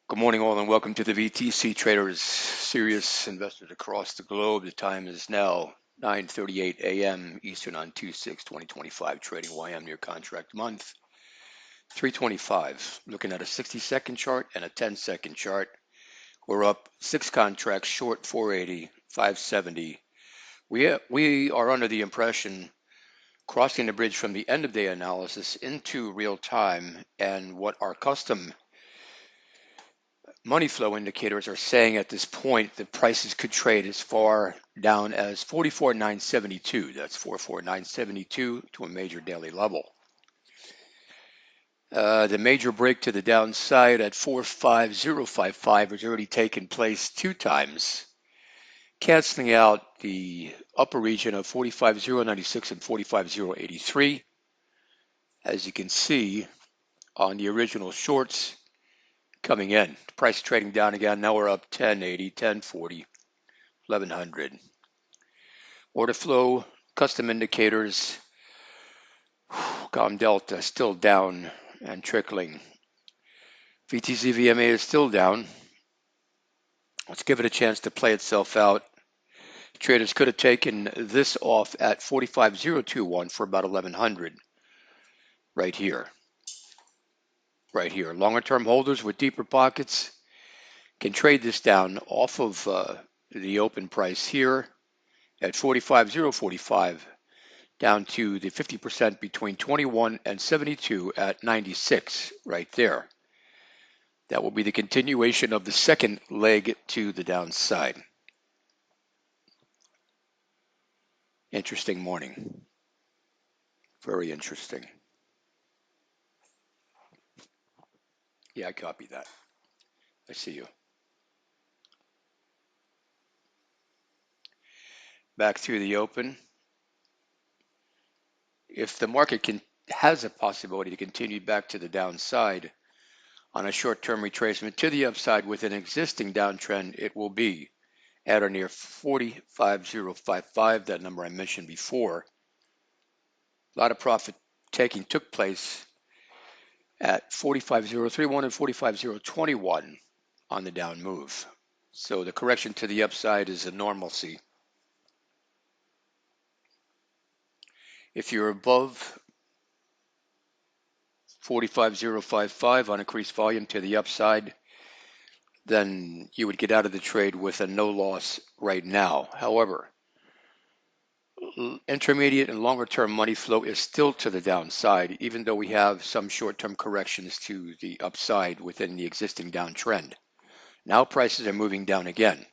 Good morning, all, and welcome to the VTC Traders, serious investors across the globe. The time is now 9:38 a.m. Eastern on 2/6/2025, trading YM near contract month 325. Looking at a 60-second chart and a 10-second chart. We're up 6 contracts short 480, 570. We are under the impression crossing the bridge from the end of day analysis into real time, and what our custom money flow indicators are saying at this point that prices could trade as far down as 44,972. That's 44,972 to a major daily level. The major break to the downside at 45055 has already taken place 2 times, canceling out the upper region of 45096 and 45083. As you can see on the original shorts, coming in. Price trading down again. Now we're up 1080, 1040, 1100. Order flow, custom indicators, COM Delta still down and trickling. VTC VMA is still down. Let's give it a chance to play itself out. Traders could have taken this off at 45021 for about 1100 right here. Right here. Longer term holders with deeper pockets can trade this down off of the open price here at 45045 down to the 50% between 21 and 72 at 96 right there. That will be the continuation of the second leg to the downside. Interesting morning. Very interesting. Yeah, I copy that. I see you. Back through the open. If the market has a possibility to continue back to the downside on a short-term retracement to the upside with an existing downtrend, it will be at or near 45055, that number I mentioned before. A lot of profit taking took place at 45031 and 45021 on the down move. So the correction to the upside is a normalcy. If you're above 45055 on increased volume to the upside, then you would get out of the trade with a no loss right now. However, intermediate and longer term money flow is still to the downside, even though we have some short term corrections to the upside within the existing downtrend. Now prices are moving down again.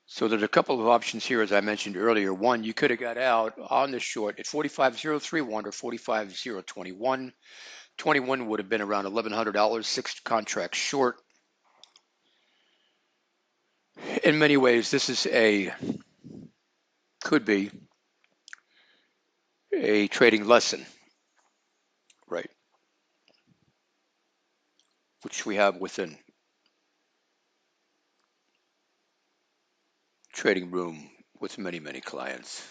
So there's a couple of options here, as I mentioned earlier. One, you could have got out on the short at 45031 or 45021. 21 would have been around $1,100, 6 contracts short. In many ways, this is could be a trading lesson, right? Which we have within trading room with many, many clients.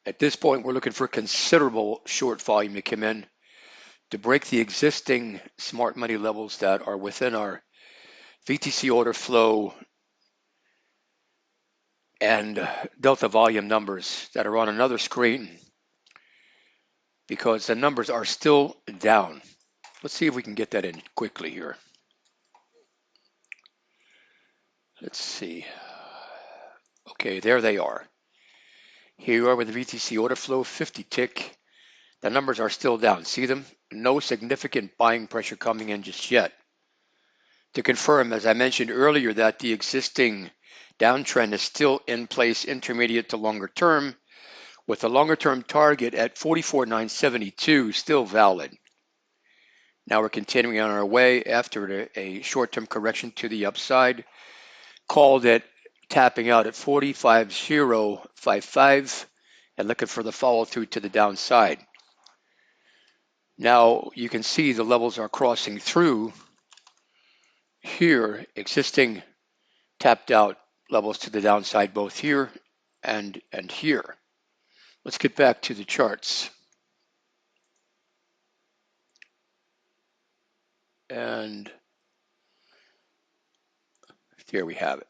At this point, we're looking for considerable short volume to come in to break the existing smart money levels that are within our VTC order flow and delta volume numbers that are on another screen, because the numbers are still down. Let's see if we can get that in quickly here. Let's see. Okay, there they are. Here you are with the VTC order flow, 50 tick. The numbers are still down. See them? No significant buying pressure coming in just yet. To confirm, as I mentioned earlier, that the existing downtrend is still in place, intermediate to longer term, with the longer term target at 44,972 still valid. Now we're continuing on our way after a short-term correction to the upside. Called it tapping out at 45055 and looking for the follow through to the downside. Now you can see the levels are crossing through here, existing tapped out levels to the downside both here and here. Let's get back to the charts. And there we have it.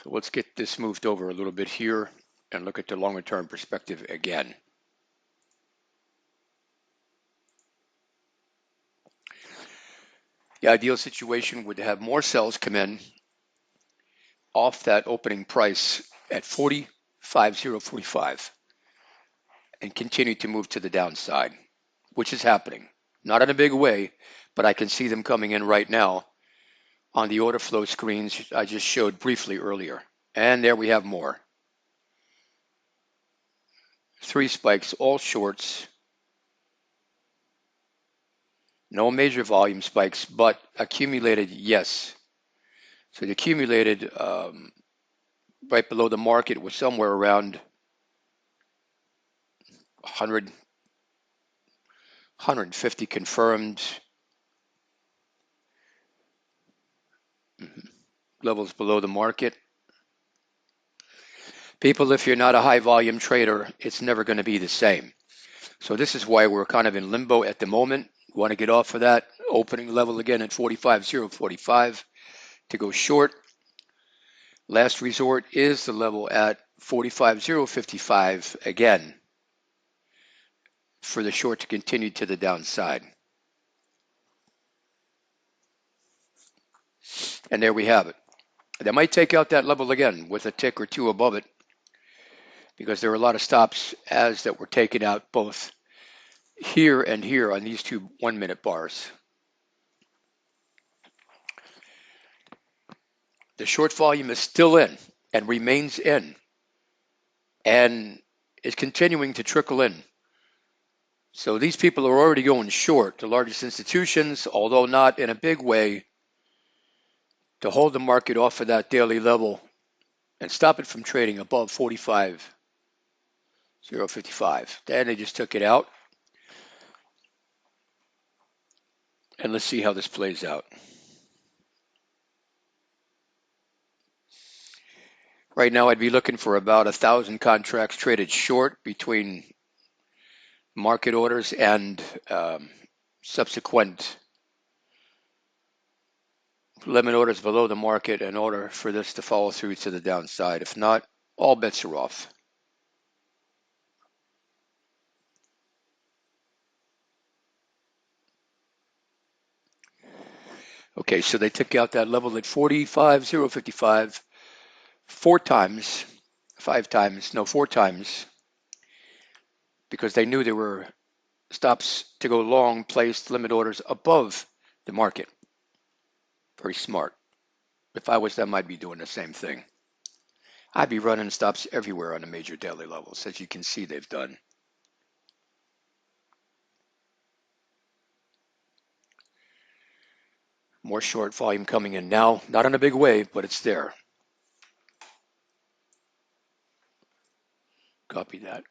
So let's get this moved over a little bit here and look at the longer term perspective again. The ideal situation would have more sales come in off that opening price at 40.5045 and continue to move to the downside, which is happening. Not in a big way, but I can see them coming in right now on the order flow screens I just showed briefly earlier. And there we have more. 3 spikes, all shorts. No major volume spikes, but accumulated, yes. So the accumulated right below the market was somewhere around 100, 150 confirmed. Levels below the market. People, if you're not a high volume trader, it's never going to be the same. So this is why we're kind of in limbo at the moment. We want to get off of that opening level again at 45.045 to go short. Last resort is the level at 45.055 again for the short to continue to the downside. And there we have it. They might take out that level again with a tick or two above it because there are a lot of stops as that were taken out both here and here on these 2 1-minute bars. The short volume is still in and remains in and is continuing to trickle in. So these people are already going short, the largest institutions, although not in a big way, to hold the market off of that daily level and stop it from trading above 45.055. Then they just took it out. And let's see how this plays out. Right now, I'd be looking for about 1,000 contracts traded short between market orders and subsequent limit orders below the market in order for this to follow through to the downside. If not, all bets are off. Okay, so they took out that level at 45.055 4 times, because they knew there were stops to go long placed limit orders above the market. Very smart. If I was them, I'd be doing the same thing. I'd be running stops everywhere on the major daily levels, as you can see they've done. More short volume coming in now, not in a big way, but it's there. Copy that.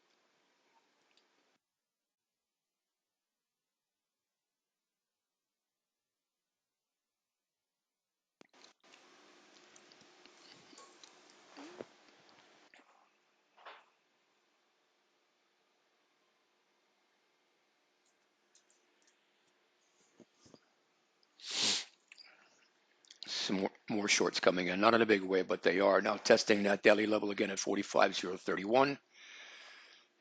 Some more shorts coming in, not in a big way, but they are now testing that daily level again at 45.031.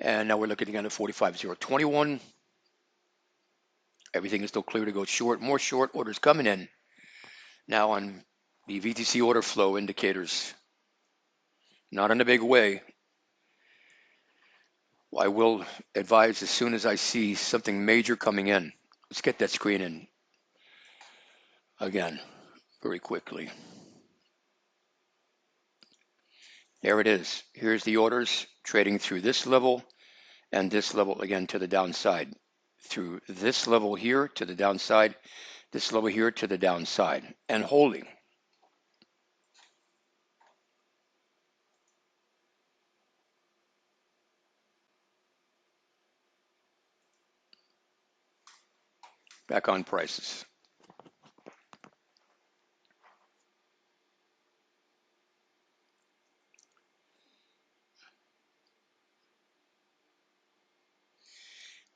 And now we're looking again at 45.021. Everything is still clear to go short. More short orders coming in now on the VTC order flow indicators. Not in a big way. I will advise as soon as I see something major coming in. Let's get that screen in again very quickly. There it is. Here's the orders trading through this level and this level again to the downside. Through this level here to the downside, this level here to the downside, and holding. Back on prices.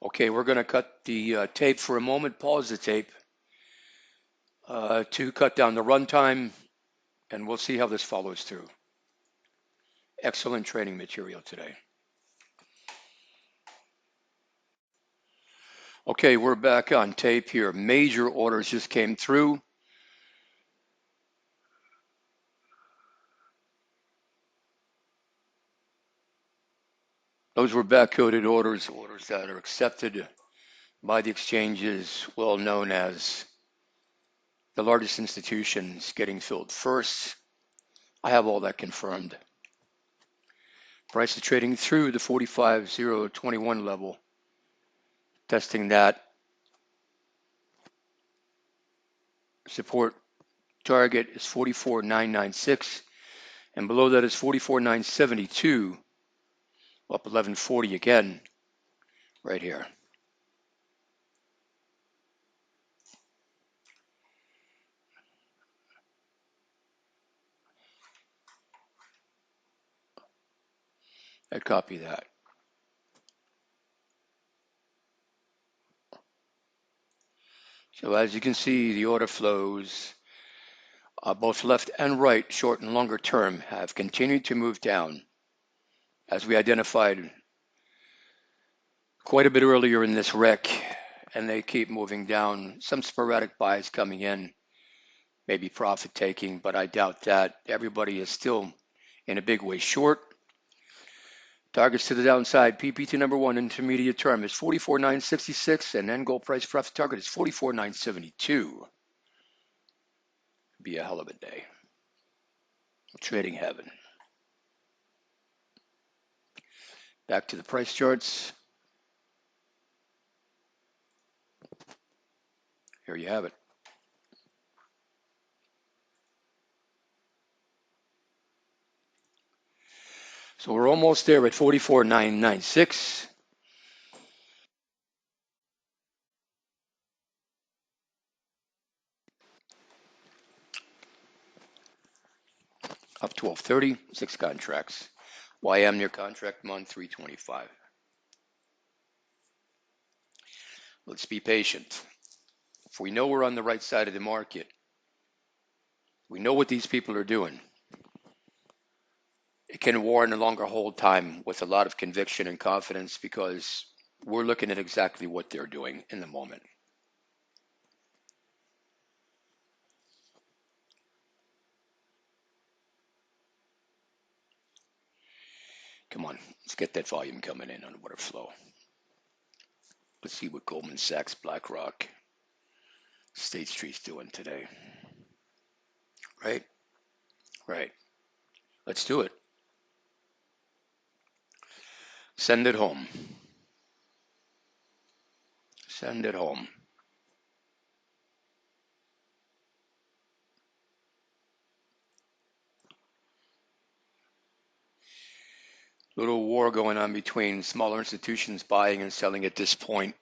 Okay, we're going to cut the tape for a moment, pause the tape to cut down the runtime, and we'll see how this follows through. Excellent training material today. Okay, we're back on tape here. Major orders just came through. Those were back-coded orders, orders that are accepted by the exchanges, well known as the largest institutions getting filled first. I have all that confirmed. Price is trading through the 45,021 level, testing that. Support target is 44,996, and below that is 44,972, up 1140 again, right here. I copy that. So as you can see, the order flows, both left and right, short and longer term, have continued to move down, as we identified quite a bit earlier in this rec, and they keep moving down. Some sporadic buys coming in, maybe profit taking, but I doubt that. Everybody is still in a big way short. Targets to the downside, PPT number one, intermediate term is 44,966, and end goal price profit target is 44,972. Be a hell of a day. Trading heaven. Back to the price charts. Here you have it. So we're almost there at 44,996. Up 1230, 6 contracts. YM near contract month 325. Let's be patient. If we know we're on the right side of the market, we know what these people are doing, it can warrant a longer hold time with a lot of conviction and confidence because we're looking at exactly what they're doing in the moment. Come on, let's get that volume coming in on order flow. Let's see what Goldman Sachs, BlackRock, State Street's doing today. Right? Right. Let's do it. Send it home. Send it home. Little war going on between smaller institutions buying and selling at this point.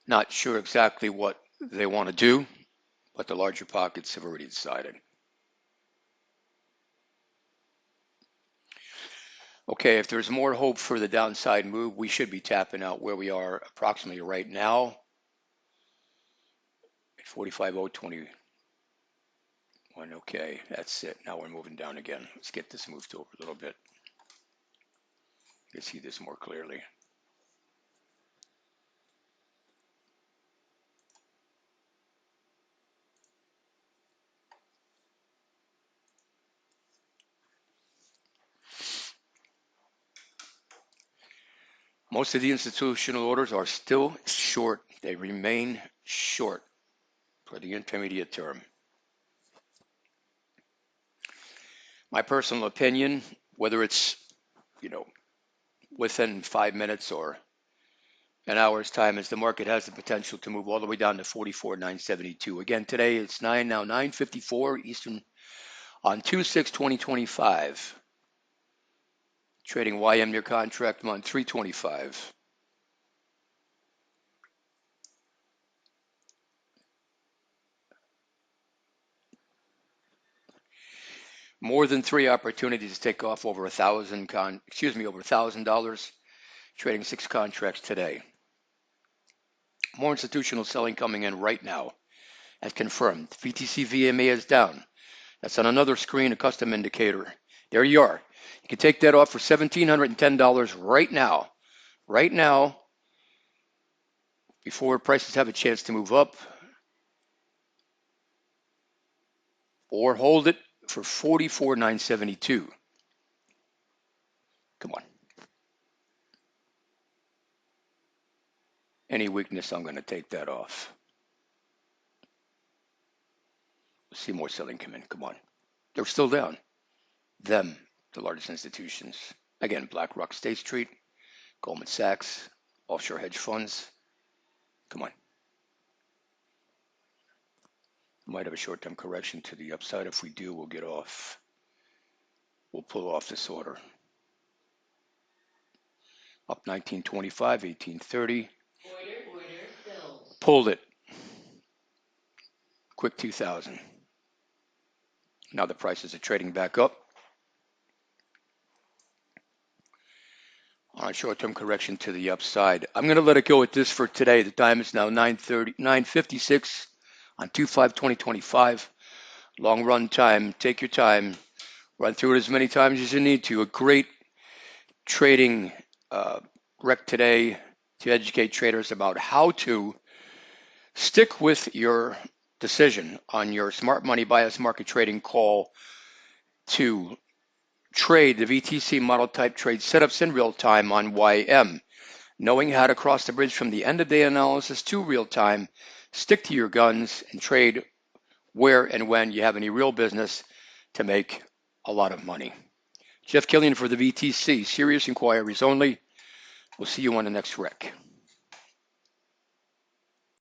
Not sure exactly what they want to do, but the larger pockets have already decided. Okay, if there's more hope for the downside move, we should be tapping out where we are approximately right now at 45,021. Okay, that's it. Now we're moving down again. Let's get this moved over a little bit. You can see this more clearly. Most of the institutional orders are still short. They remain short for the intermediate term. My personal opinion, whether it's, within 5 minutes or an hour's time, is the market has the potential to move all the way down to 44,972. Again, today it's 9:54 Eastern on 2/6/2025. Trading YM near contract month 325. More than 3 opportunities to take off over $1,000, trading 6 contracts today. More institutional selling coming in right now, as confirmed. VTC VMA is down. That's on another screen, a custom indicator. There you are. You can take that off for $1,710 right now. Right now, before prices have a chance to move up, or hold it for $44,972. Come on. Any weakness, I'm going to take that off. See more selling come in. Come on. They're still down. Them, the largest institutions. Again, BlackRock, State Street, Goldman Sachs, offshore hedge funds. Come on. Might have a short-term correction to the upside. If we do, we'll get off. We'll pull off this order. Up 1925, 1830. Pulled it. Quick 2000. Now the prices are trading back up. On a short-term correction to the upside. I'm going to let it go at this for today. The time is now 9:56 on 2/5/2025. Long run time. Take your time. Run through it as many times as you need to. A great trading rec today to educate traders about how to stick with your decision on your smart money bias market trading call to trade the VTC model type trade setups in real time on YM. Knowing how to cross the bridge from the end of day analysis to real time, stick to your guns and trade where and when you have any real business to make a lot of money. Jeff Kilian for the VTC. Serious inquiries only. We'll see you on the next rec.